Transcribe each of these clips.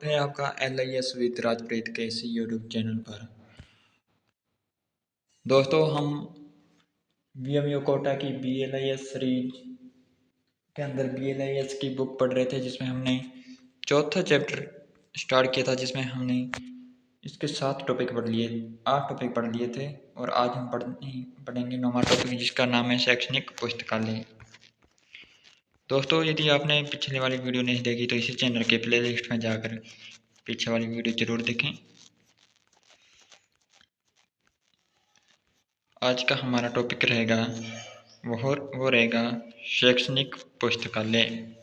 है आपका LIS with Rajpreet के इसी यूट्यूब चैनल पर। दोस्तों, हम VMU कोटा की BLIS सीरीज के अंदर BLIS की बुक पढ़ रहे थे, जिसमें हमने चौथा चैप्टर स्टार्ट किया था, जिसमें हमने इसके 7 टॉपिक पढ़ लिए, 8 टॉपिक पढ़ लिए थे। और आज हम पढ़ेंगे 9वां टॉपिक, जिसका नाम है शैक्षणिक पुस्तकालय। दोस्तों, यदि आपने पिछले वाली वीडियो नहीं देखी तो इसी चैनल के प्लेलिस्ट में जाकर पीछे वाली वीडियो जरूर देखें। आज का हमारा टॉपिक रहेगा वो रहेगा शैक्षणिक पुस्तकालय।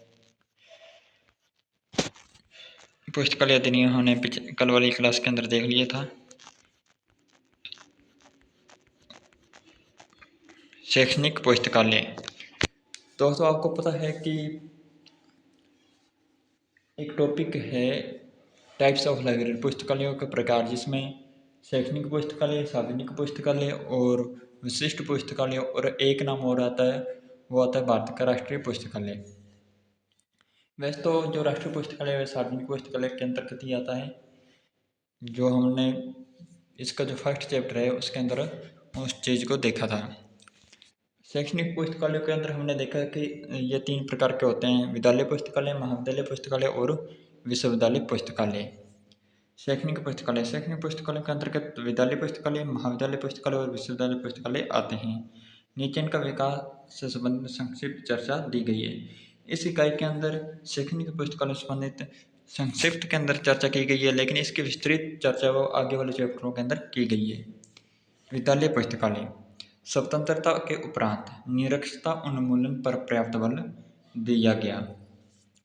पुस्तकालय अधिनियम हमने कल वाली क्लास के अंदर देख लिया था। शैक्षणिक पुस्तकालय, दोस्तों आपको पता है कि एक टॉपिक है टाइप्स ऑफ लाइब्रेरी, पुस्तकालयों के प्रकार, जिसमें शैक्षणिक पुस्तकालय, सार्वजनिक पुस्तकालय और विशिष्ट पुस्तकालय, और एक नाम और आता है, वो आता है भारत का राष्ट्रीय पुस्तकालय। वैसे तो जो राष्ट्रीय पुस्तकालय है सार्वजनिक पुस्तकालय के अंतर्गत ही आता है। जो हमने इसका जो फर्स्ट चैप्टर है उसके अंदर उस चीज़ को देखा था। शैक्षणिक पुस्तकालयों के अंदर हमने देखा कि ये 3 प्रकार के होते हैं: विद्यालय पुस्तकालय, महाविद्यालय पुस्तकालय और विश्वविद्यालय पुस्तकालय। शैक्षणिक पुस्तकालय के अंतर्गत विद्यालय पुस्तकालय, महाविद्यालय पुस्तकालय और विश्वविद्यालय पुस्तकालय आते हैं। नीचे इनका विकास से संबंधित संक्षिप्त चर्चा दी गई है। इस इकाई के अंदर शैक्षणिक पुस्तकालय से संबंधित संक्षिप्त के अंदर चर्चा की गई है, लेकिन इसकी विस्तृत चर्चा वो आगे वाले चैप्टरों के अंदर की गई है। विद्यालय पुस्तकालय, स्वतंत्रता के उपरांत निरक्षरता उन्मूलन पर पर्याप्त बल दिया गया,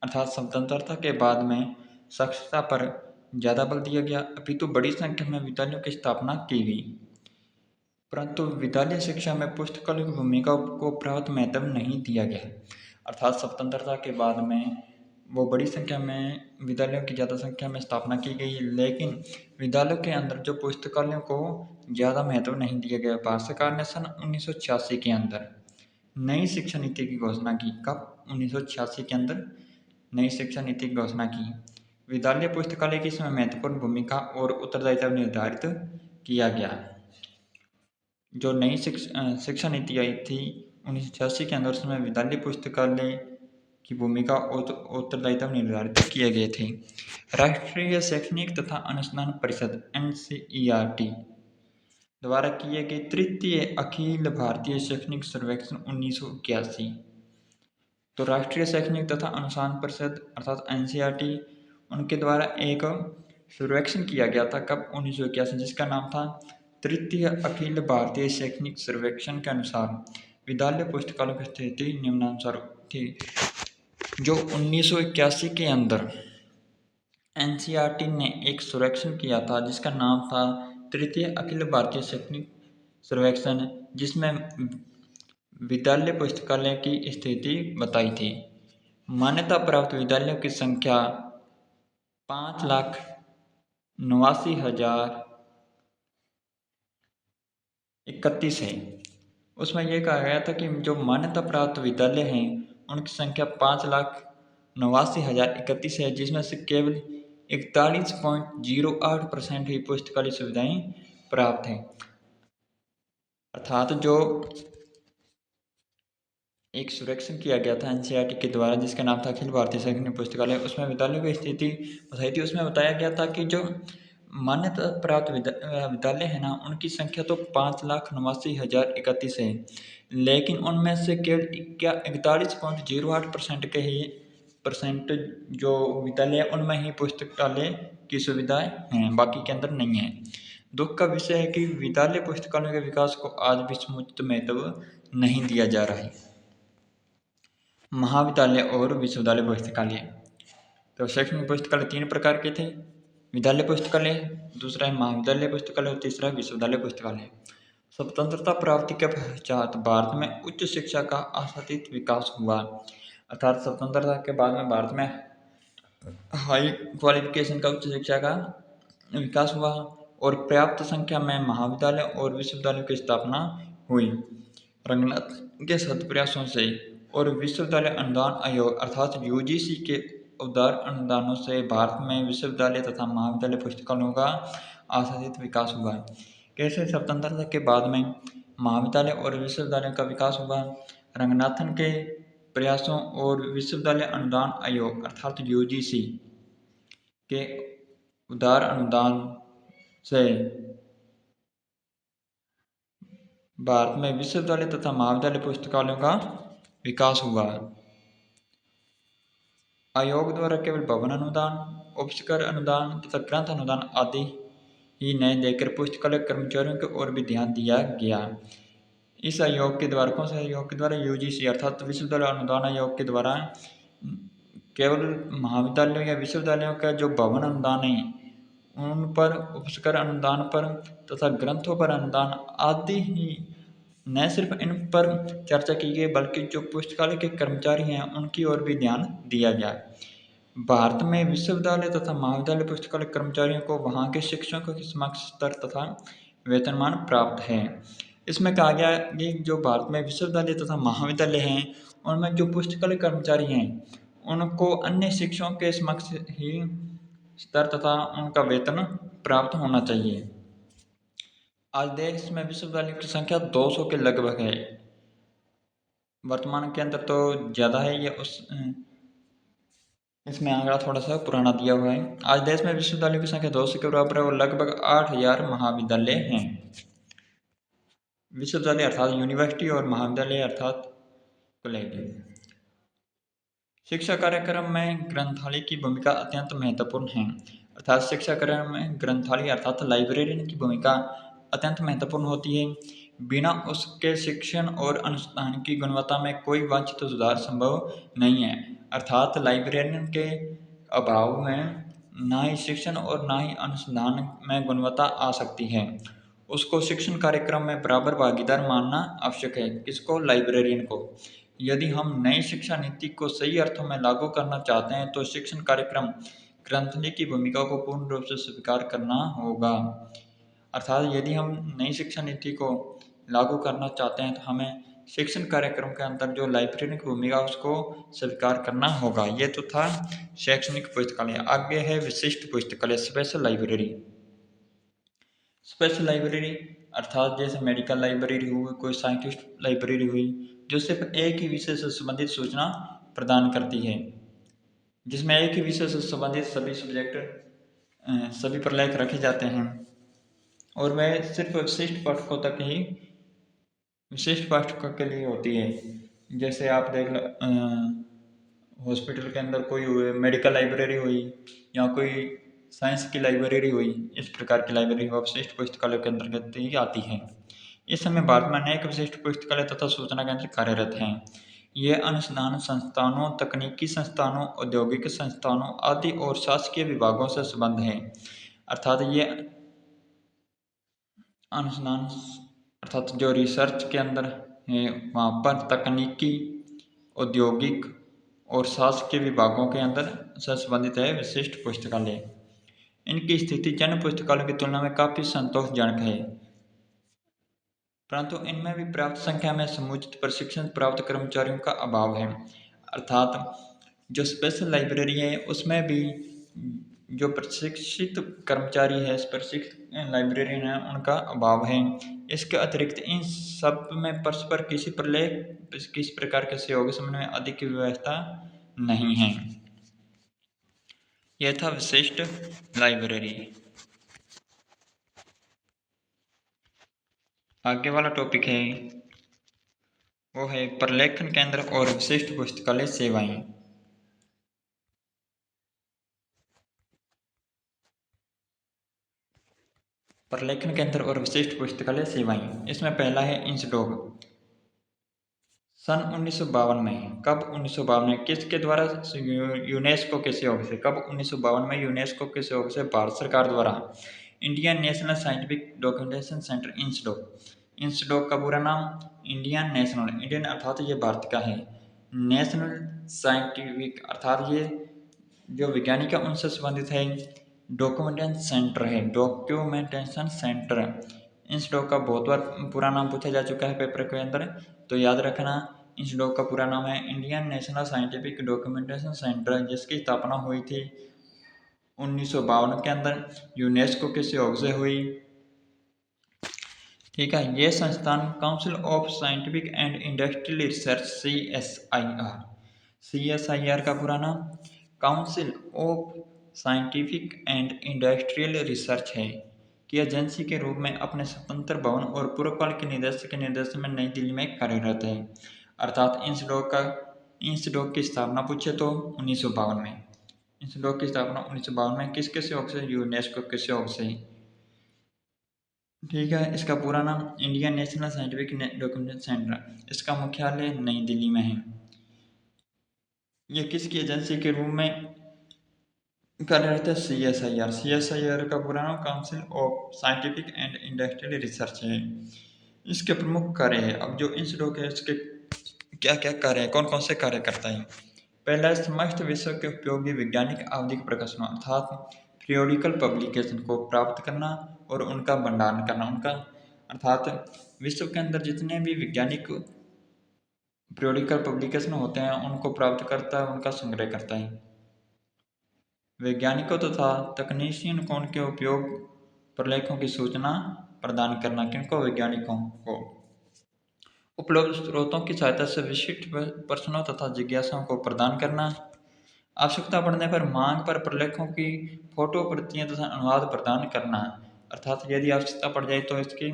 अर्थात स्वतंत्रता के बाद में साक्षरता पर ज़्यादा बल दिया गया, अपितु बड़ी संख्या में विद्यालयों की स्थापना की गई। परंतु विद्यालय शिक्षा में पुस्तकालय की भूमिका को पर्याप्त महत्व नहीं दिया गया, अर्थात स्वतंत्रता के बाद में वो बड़ी संख्या में विद्यालयों की ज़्यादा संख्या में स्थापना की गई, लेकिन विद्यालयों के अंदर जो पुस्तकालयों को ज़्यादा महत्व नहीं दिया गया। भारत सरकार ने सन 1986 के अंदर नई शिक्षा नीति की घोषणा की। कब? 1986 के अंदर नई शिक्षा नीति की घोषणा की। विद्यालय पुस्तकालय की इसमें महत्वपूर्ण भूमिका और उत्तरदायित्व निर्धारित किया गया। जो नई शिक्षा नीति आई थी 1986 के अंदर, उसमें विद्यालय पुस्तकालय की भूमिका और उत्तरदायित्व निर्धारित किए गए थे। राष्ट्रीय शैक्षणिक तथा अनुसंधान परिषद NCERT द्वारा किए गए तृतीय अखिल भारतीय शैक्षणिक सर्वेक्षण 1981। तो राष्ट्रीय शैक्षणिक तथा अनुसंधान परिषद अर्थात NCERT, उनके द्वारा एक सर्वेक्षण किया गया था। कब? 1981, जिसका नाम था तृतीय अखिल भारतीय शैक्षणिक सर्वेक्षण के अनुसार विद्यालय पुस्तकालय की स्थिति निम्नानुसार थी। जो 1981 के अंदर NCERT ने एक सर्वेक्षण किया था, जिसका नाम था तृतीय अखिल भारतीय शैक्षणिक सर्वेक्षण, जिसमें विद्यालय पुस्तकालय की स्थिति बताई थी। मान्यता प्राप्त विद्यालयों की संख्या 5,89,031 है। उसमें यह कहा गया था कि जो मान्यता प्राप्त विद्यालय हैं उनकी संख्या 5,89,031 है, जिसमें से केवल 41.08% ही पुस्तकालय सुविधाएं प्राप्त हैं। अर्थात जो एक सर्वेक्षण किया गया था NCERT के द्वारा, जिसका नाम था अखिल भारतीय शैक्षणिक पुस्तकालय, उसमें विद्यालयों की स्थिति बताई थी। उसमें बताया गया था कि जो मान्यता प्राप्त विद्यालय है ना, उनकी संख्या तो 5,89,031 है, लेकिन उनमें से केवल 41.08% के ही जो विद्यालय उनमें ही पुस्तकालय की सुविधाएं हैं, बाकी के अंदर नहीं है। दुख का विषय है कि विद्यालय पुस्तकालय के विकास को आज भी समुचित महत्व नहीं दिया जा रहा है। महाविद्यालय और विश्वविद्यालय पुस्तकालय, तो शैक्षणिक पुस्तकालय 3 प्रकार के थे: विद्यालय पुस्तकालय, दूसरा है महाविद्यालय पुस्तकालय और तीसरा है विश्वविद्यालय पुस्तकालय। स्वतंत्रता प्राप्ति के पश्चात भारत में उच्च शिक्षा का आशातीत विकास हुआ, अर्थात स्वतंत्रता के बाद में भारत में हाई क्वालिफिकेशन का उच्च शिक्षा का विकास हुआ और पर्याप्त संख्या में महाविद्यालय और विश्वविद्यालयों की स्थापना हुई। रंगनाथ के सत्प्रयासों से और विश्वविद्यालय अनुदान आयोग अर्थात UGC के उदार अनुदानों से भारत में विश्वविद्यालय तथा महाविद्यालय पुस्तकालयों का आशातीत विकास हुआ। कैसे स्वतंत्रता के बाद में महाविद्यालय और विश्वविद्यालयों का विकास हुआ। रंगनाथन के प्रयासों और विश्वविद्यालय अनुदान आयोग अर्थात यूजीसी के उदार अनुदान से भारत में विश्वविद्यालय तथा महाविद्यालय पुस्तकालयों का विकास हुआ। आयोग द्वारा केवल भवन अनुदान, उपस्कर अनुदान तथा ग्रंथ अनुदान आदि ही नहीं देकर पुस्तकालय कर्मचारियों की ओर भी ध्यान दिया गया। इस आयोग के द्वारा कौन से आयोग के द्वारा यूजीसी अर्थात विश्वविद्यालय अनुदान आयोग के द्वारा केवल महाविद्यालयों या विश्वविद्यालयों का जो भवन अनुदान है उन पर, उपस्कर अनुदान पर तथा ग्रंथों पर अनुदान आदि ही न सिर्फ इन पर चर्चा की गई बल्कि जो पुस्तकालय के कर्मचारी हैं उनकी ओर भी ध्यान दिया गया। भारत में विश्वविद्यालय तथा महाविद्यालय पुस्तकालय कर्मचारियों को वहाँ के शिक्षकों के समक्ष स्तर तथा वेतनमान प्राप्त है। इसमें कहा गया कि जो भारत में विश्वविद्यालय तथा महाविद्यालय हैं उनमें जो पुस्तकालय कर्मचारी हैं उनको अन्य शिक्षकों के समक्ष ही स्तर तथा उनका वेतन प्राप्त होना चाहिए। आज देश में विश्वविद्यालय की संख्या 200 के लगभग है। वर्तमान के अंदर तो ज़्यादा है, ये इसमें आंकड़ा थोड़ा सा पुराना दिया हुआ है। आज देश में विश्वविद्यालय की संख्या 200 के बराबर है और लगभग 8000 महाविद्यालय हैं। विश्वविद्यालय अर्थात यूनिवर्सिटी और महाविद्यालय अर्थात कॉलेज। शिक्षा कार्यक्रम में ग्रंथालय की भूमिका अत्यंत महत्वपूर्ण है। अर्थात शिक्षा कार्यक्रम में ग्रंथालय अर्थात लाइब्रेरियन की भूमिका अत्यंत महत्वपूर्ण होती है। बिना उसके शिक्षण और अनुसंधान की गुणवत्ता में कोई वांछित सुधार संभव नहीं है। अर्थात लाइब्रेरियन के अभाव में ना ही शिक्षण और ना ही अनुसंधान में गुणवत्ता आ सकती है। उसको शिक्षण कार्यक्रम में बराबर भागीदार मानना आवश्यक है। किसको? लाइब्रेरियन को। यदि हम नई शिक्षा नीति को सही अर्थों में लागू करना चाहते हैं तो शिक्षण कार्यक्रम ग्रंथालय की भूमिका को पूर्ण रूप से स्वीकार करना होगा। अर्थात यदि हम नई शिक्षा नीति को लागू करना चाहते हैं तो हमें शिक्षण कार्यक्रम के अंदर जो लाइब्रेरी की भूमिका उसको स्वीकार करना होगा। ये तो था शैक्षणिक पुस्तकालय। आगे है विशिष्ट पुस्तकालय, स्पेशल लाइब्रेरी। स्पेशल लाइब्रेरी अर्थात जैसे मेडिकल लाइब्रेरी हुई, कोई साइंटिस्ट लाइब्रेरी हुई, जो सिर्फ एक ही विषय से संबंधित सूचना प्रदान करती है, जिसमें एक ही विषय से संबंधित सभी सब्जेक्ट सभी प्रलेख रखे जाते हैं और वह सिर्फ विशिष्ट पाठकों तक ही विशिष्ट पाठकों के लिए होती है। जैसे आप देख लो हॉस्पिटल के अंदर कोई मेडिकल लाइब्रेरी हुई या कोई साइंस की लाइब्रेरी हुई, इस प्रकार की लाइब्रेरी विशिष्ट पुस्तकालय के अंतर्गत ही आती है। इस समय भारत में अनेक विशिष्ट पुस्तकालय तथा सूचना केंद्र कार्यरत हैं। ये अनुसंधान संस्थानों, तकनीकी संस्थानों, औद्योगिक संस्थानों आदि और शासकीय विभागों से संबंध है। अर्थात ये अनुसंधान अर्थात जो रिसर्च के अंदर है वहाँ पर तकनीकी, औद्योगिक और शासकीय विभागों के अंदर से संबंधित है विशिष्ट पुस्तकालय। इनकी स्थिति जन पुस्तकालयों की तुलना में काफ़ी संतोषजनक है, परंतु इनमें भी पर्याप्त संख्या में समुचित प्रशिक्षण प्राप्त कर्मचारियों का अभाव है। अर्थात जो स्पेशल लाइब्रेरी है उसमें भी जो प्रशिक्षित कर्मचारी है, प्रशिक्षित लाइब्रेरियन है, उनका अभाव है। इसके अतिरिक्त इन सब में परस्पर किसी प्रकार के सहयोग समन्वय आदि की व्यवस्था नहीं है। यह था विशिष्ट लाइब्रेरी। आगे वाला टॉपिक है वो है प्रलेखन केंद्र और विशिष्ट पुस्तकालय सेवाएं। प्रलेखन केंद्र और विशिष्ट पुस्तकालय सेवाएं, इसमें पहला है इंसडोक। सन 1952 में, कब 1952 में, किसके द्वारा? यूनेस्को के सहयोग से। कब? 1952 में यूनेस्को के सहयोग से भारत सरकार द्वारा Indian National Scientific Documentation Centre INSDOC. INSDOC का पूरा नाम इंडियन नेशनल, इंडियन अर्थात ये भारत का है, नेशनल साइंटिफिक अर्थात ये जो वैज्ञानिक है उनसे संबंधित है, डॉक्यूमेंटेशन सेंटर है, डॉक्यूमेंटेशन सेंटर। इंसडोक का बहुत बार पूरा नाम पूछा जा चुका है पेपर के अंदर, तो याद रखना इंस्डोक का पूरा नाम है Indian National Scientific Documentation centre, जिसकी स्थापना हुई थी 1952 के अंदर, यूनेस्को के सहयोग से हुई। ठीक है, ये संस्थान council of Scientific and Industrial Research CSIR का पूरा नाम council of Scientific and Industrial research है कि एजेंसी के रूप में अपने स्वतंत्र भवन और पूर्वकाल के निर्देश में नई दिल्ली में कार्यरत है। अर्थात इंस्डोक की स्थापना पूछे तो 1952 में। इंस्डोक की स्थापना 1952 में किसके सहयोग से? यूनेस्को के सहयोग से। ठीक है, इसका पूरा नाम Indian National Scientific Documentation centre, इसका मुख्यालय नई दिल्ली में है। ये किसकी एजेंसी के रूप में कार्यरत है? CSIR का पूरा नाम council of Scientific and Industrial research है। इसके प्रमुख कार्य है, अब जो इंस्डोक है इसके क्या क्या कार्य है, कौन कौन से कार्य करता है? पहला, समस्त विश्व के उपयोगी वैज्ञानिक आवधिक प्रकाशनों अर्थात पीरियोडिकल पब्लिकेशन को प्राप्त करना और उनका भंडारण करना, अर्थात विश्व के अंदर जितने भी वैज्ञानिक पीरियोडिकल पब्लिकेशन होते हैं उनको प्राप्त करता है, उनका संग्रह करता है। वैज्ञानिकों तथा तकनीशियन को उनके उपयोग प्रलेखों की सूचना प्रदान करना, किनको? वैज्ञानिकों को। उपलब्ध स्रोतों की सहायता से विशिष्ट प्रश्नों तथा जिज्ञासाओं को प्रदान करना। आवश्यकता पड़ने पर मांग पर प्रलेखों की फोटो प्रतियां तथा अनुवाद प्रदान करना, अर्थात यदि आवश्यकता पड़ जाए तो इसकी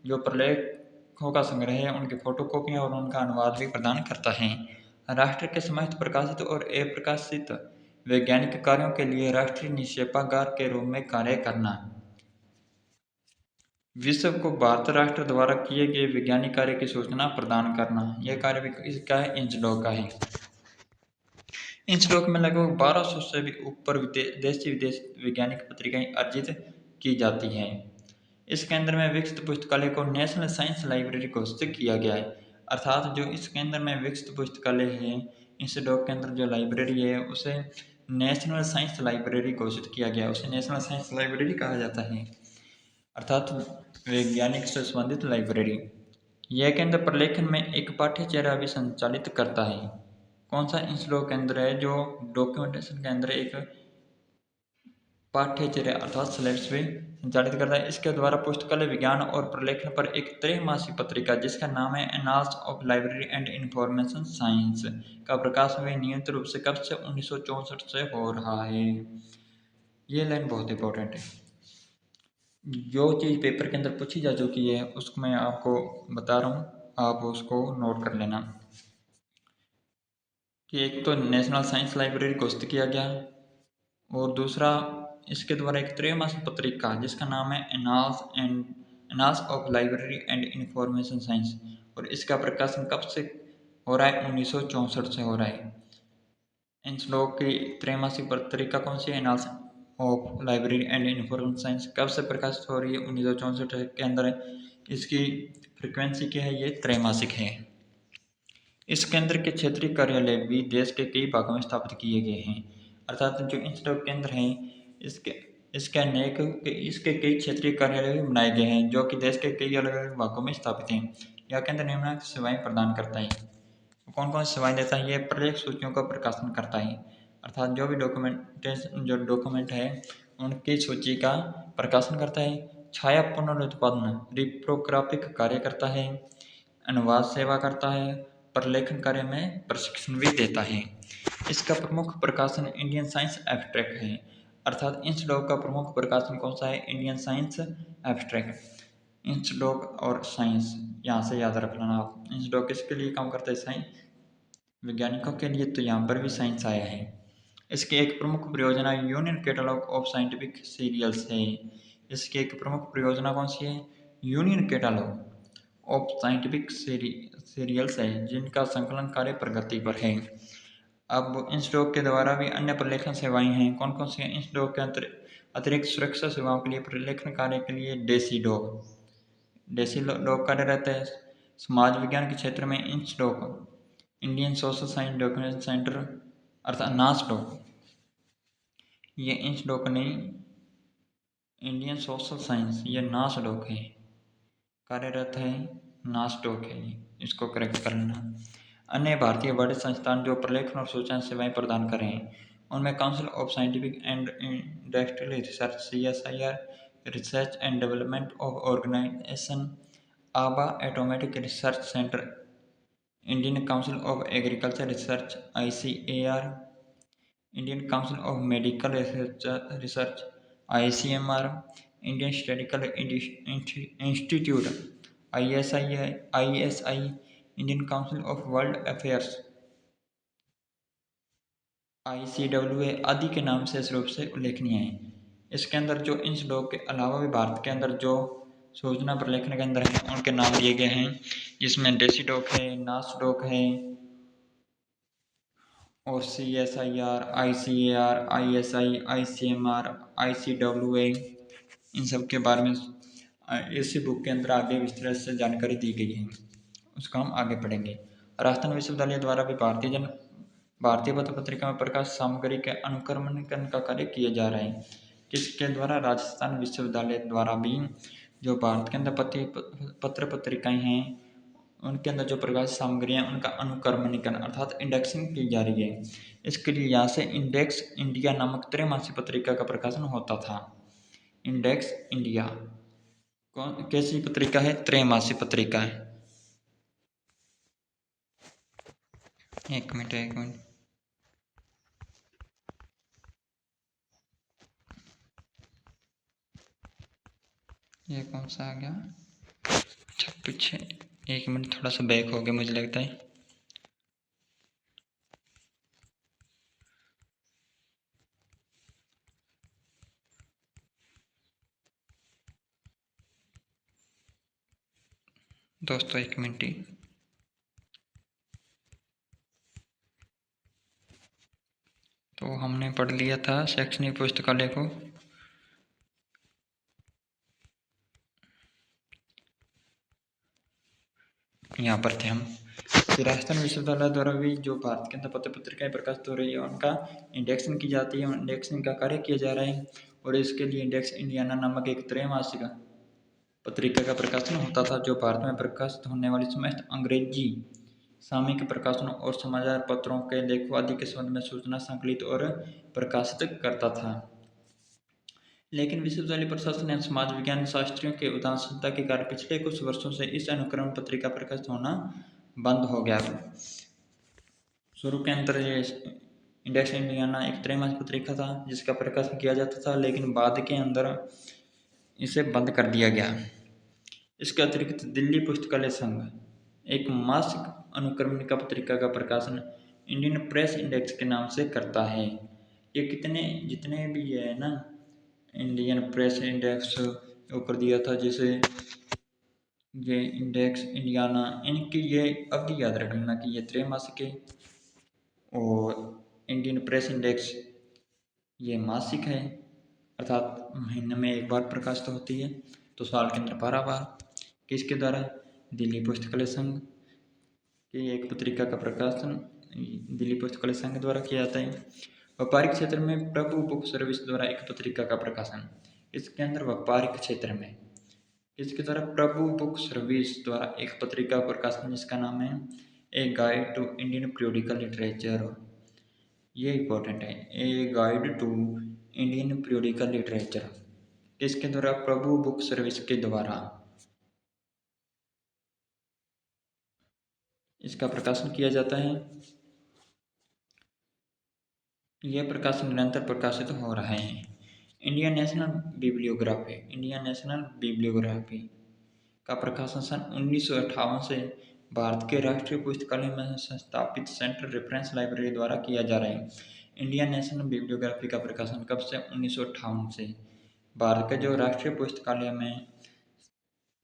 जो प्रलेखों का संग्रह है उनकी फोटो कॉपियाँ और उनका अनुवाद भी प्रदान करता है। राष्ट्र के समस्त प्रकाशित और अप्रकाशित वैज्ञानिक कार्यों के लिए राष्ट्रीय निक्षेपागार के रूप में कार्य करना। विश्व को भारत राष्ट्र द्वारा किए गए वैज्ञानिक कार्य की सूचना प्रदान करना, यह कार्य भी इसका है, इंस्डोक का है। इंस्डोक में लगभग 1200 से भी ऊपर देशी विदेश वैज्ञानिक पत्रिकाएं अर्जित की जाती हैं। इस केंद्र में विकसित पुस्तकालय को नेशनल साइंस लाइब्रेरी घोषित किया गया है, अर्थात जो इस केंद्र में विकसित पुस्तकालय है, इंस्डोक के अंदर जो लाइब्रेरी है उसे नेशनल साइंस लाइब्रेरी घोषित किया गया, उसे नेशनल साइंस लाइब्रेरी कहा जाता है, अर्थात वैज्ञानिक से संबंधित लाइब्रेरी। यह केंद्र प्रलेखन में एक पाठ्यचर्या भी संचालित करता है। कौन सा इंस्डोक केंद्र है जो डॉक्यूमेंटेशन के अंदर एक पाठ्यचर्या अर्थात सिलेबस भी संचालित करता है? इसके द्वारा पुस्तकालय विज्ञान और प्रलेखन पर एक त्रैमासिक पत्रिका जिसका नाम है annals of library and information science का प्रकाशन भी नियमित रूप से कब से? 1964 से हो रहा है। ये लाइन बहुत इंपॉर्टेंट है, जो चीज़ पेपर के अंदर पूछी जा चुकी है उसको मैं आपको बता रहा हूँ, आप उसको नोट कर लेना कि एक तो नेशनल साइंस लाइब्रेरी घोषित किया गया और दूसरा इसके द्वारा एक त्रैमासिक पत्रिका जिसका नाम है annals of library and information science, और इसका प्रकाशन कब से हो रहा है? 1964 से हो रहा है। इंस्डोक की त्रैमासिक पत्रिका कौन सी है? Annals of library and information science कब से प्रकाशित हो रही है? 1964 के अंदर। इसकी फ्रिक्वेंसी क्या है? ये त्रैमासिक है। इस केंद्र के क्षेत्रीय कार्यालय भी देश के कई भागों में स्थापित किए गए हैं, अर्थात जो इंस्डोक केंद्र हैं इसके इसके कई क्षेत्रीय कार्यालय भी बनाए गए हैं जो कि देश के कई अलग अलग भागों में स्थापित हैं। यह केंद्र निम्नलिखित सेवाएं प्रदान करता है। कौन कौन सी सेवाएं देता है? ये प्रलेख सूचियों का प्रकाशन करता है, अर्थात जो भी डॉक्यूमेंट है उनकी सूची का प्रकाशन करता है। छाया पुनरुत्पादन रिप्रोग्राफिक कार्य करता है, अनुवाद सेवा करता है, प्रलेखन कार्य में प्रशिक्षण भी देता है। इसका प्रमुख प्रकाशन इंडियन साइंस एब्स्ट्रैक्ट है, अर्थात इंस्डोक का प्रमुख प्रकाशन कौन सा है? Indian science abstract. इंस्डोक और साइंस यहाँ से याद रख लेना आप। इंस्डोक किसके लिए काम करता है? साइंस वैज्ञानिकों के लिए, तो यहाँ पर भी साइंस आया है। इसकी एक प्रमुख परियोजना union catalogue of scientific serials है। इसकी एक प्रमुख परियोजना कौन सी है? Union catalogue of scientific serials है, जिनका संकलन कार्य प्रगति पर है। अब इंस्डोक के द्वारा भी अन्य प्रलेखन सेवाएं हैं। कौन कौन सी हैं? इंस्डोक के अतिरिक्त सुरक्षा सेवाओं के लिए प्रलेखन कार्य के लिए डेसी डॉग कार्यरत है। समाज विज्ञान के क्षेत्र में INSDOC Indian Social Science Documentation Centre अर्थात नासडॉक, ये इंस्डोक नहीं, इंडियन सोशल साइंस ये नासडॉक है, कार्यरत है नासडॉक है, इसको करेक्ट कर लेना। अन्य भारतीय बड़े संस्थान जो प्रलेखन और सूचना सेवाएं प्रदान कर रहे हैं उनमें Council of Scientific and Industrial Research CSIR, research and development of organisation, Bhabha atomic research centre, Indian Council of Agriculture Research ICAR, Indian Council of Medical Research ICMR, Indian Statistical Institute ISI, Indian Council of World Affairs ICWA आदि के नाम से इस रूप से उल्लेखनीय हैं। इसके अंदर जो इन लोगों के अलावा भी भारत के अंदर जो सूचना प्रलेखन के अंदर हैं उनके नाम दिए गए हैं, जिसमें डेसीडॉक है, नासडॉक है और CSIR, ICAR, ISI, ICMR, ICWA, इन सब के बारे में इसी बुक के अंदर आगे विस्तृत से जानकारी दी गई है। उसका हम आगे पढ़ेंगे। राजस्थान विश्वविद्यालय द्वारा भी भारतीय पत्र पत्रिका में प्रकाश सामग्री के अनुक्रमणीकरण का कार्य किया जा रहा है। किसके द्वारा? राजस्थान विश्वविद्यालय द्वारा भी जो भारत के अंदर पत्र पत्रिकाएं हैं उनके अंदर जो प्रकाश सामग्री है उनका अनुक्रमणीकरण अर्थात इंडेक्सिंग की जा रही है। इसके लिए यहाँ से इंडेक्स इंडिया नामक त्रैमासिक पत्रिका का प्रकाशन होता था। इंडेक्स इंडिया कौन कैसी पत्रिका है? त्रैमासिक पत्रिका है। एक मिनट ये कौन सा आ गया? अच्छा पीछे एक मिनट, थोड़ा सा बैक हो गया मुझे लगता है। दोस्तों एक मिनट ही। तो हमने पढ़ लिया था शैक्षणिक पुस्तकालय को। यहाँ पर थे हम। राजस्थान विश्वविद्यालय द्वारा भी जो भारत के अंदर पत्र पत्रिकाएं प्रकाशित हो रही है उनका इंडेक्सिंग की जाती है, इंडेक्सिंग का कार्य किया जा रहा है और इसके लिए इंडेक्स इंडियाना नामक एक त्रैमासिक पत्रिका का प्रकाशन होता था जो भारत में प्रकाशित होने वाली समस्त अंग्रेजी सामयिक प्रकाशनों और समाचार पत्रों के लेखों आदि के संबंध में सूचना संकलित और प्रकाशित करता था। लेकिन विश्वविद्यालय प्रशासन एवं समाज विज्ञान शास्त्रियों के उदासीनता के कारण पिछले कुछ वर्षों से इस अनुक्रमण पत्रिका प्रकाशित होना बंद हो गया। शुरू के अंदर ये इंडेक्स इंडियाना एक त्रैमासिक पत्रिका था जिसका प्रकाशन किया जाता था, लेकिन बाद के अंदर इसे बंद कर दिया गया। इसके अतिरिक्त दिल्ली पुस्तकालय संघ एक मासिक अनुक्रमणिका पत्रिका का प्रकाशन इंडियन प्रेस इंडेक्स के नाम से करता है। ये जितने भी ये है ना इंडियन प्रेस इंडेक्स ऊपर दिया था, जिसे ये इंडेक्स इंडियाना, इनकी ये अवधि याद रखना कि ये त्रैमासिक है और इंडियन प्रेस इंडेक्स ये मासिक है अर्थात महीने में एक बार प्रकाशित होती है, तो साल के अंदर 12 बार। किसके द्वारा? दिल्ली पुस्तकालय संघ की एक पत्रिका का प्रकाशन दिल्ली पुस्तकालय संघ द्वारा किया जाता है। व्यापारिक क्षेत्र में प्रभु बुक सर्विस द्वारा एक पत्रिका का प्रकाशन। इसके अंदर व्यापारिक क्षेत्र में इसके द्वारा प्रभु बुक सर्विस द्वारा एक पत्रिका प्रकाशन जिसका नाम है a guide to Indian periodical literature. ये इंपॉर्टेंट है, a guide to Indian periodical literature. इसके द्वारा प्रभु बुक सर्विस के द्वारा इसका प्रकाशन किया जाता है। यह प्रकाशन निरंतर प्रकाशित हो रहा है। इंडियन नेशनल बिब्लियोग्राफी का प्रकाशन सन 1958 से भारत के राष्ट्रीय पुस्तकालय में संस्थापित सेंट्रल रेफरेंस लाइब्रेरी द्वारा किया जा रहा है। इंडियन नेशनल बिब्लियोग्राफी का प्रकाशन कब से? 1958 से। भारत का जो राष्ट्रीय पुस्तकालय में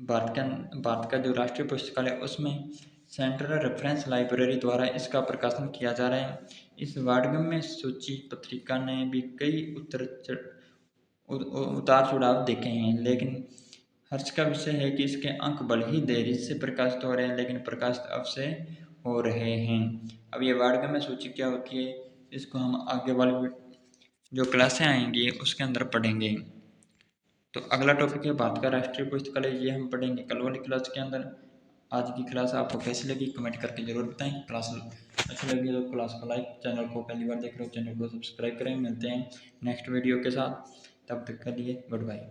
भारत का जो राष्ट्रीय पुस्तकालय उसमें सेंट्रल रेफरेंस लाइब्रेरी द्वारा इसका प्रकाशन किया जा रहा है। इस वार्डगम्य सूची पत्रिका ने भी कई उतार चढ़ाव देखे हैं, लेकिन हर्ष का विषय है कि इसके अंक बड़े ही देरी से प्रकाशित हो रहे हैं, लेकिन प्रकाशित अब से हो रहे हैं। अब ये वार्डगम्य सूची क्या होती है इसको हम आगे वाले जो क्लासें आएंगी उसके अंदर पढ़ेंगे। तो अगला टॉपिक है भारत का राष्ट्रीय पुस्तकालय, ये हम पढ़ेंगे कल वाली क्लास के अंदर। आज की क्लास आपको कैसी लगी कमेंट करके ज़रूर बताएं। क्लास अच्छी लगी तो क्लास को लाइक, चैनल को पहली बार देख रहे हो चैनल को सब्सक्राइब करें। मिलते हैं नेक्स्ट वीडियो के साथ, तब तक के लिए गुड बाय।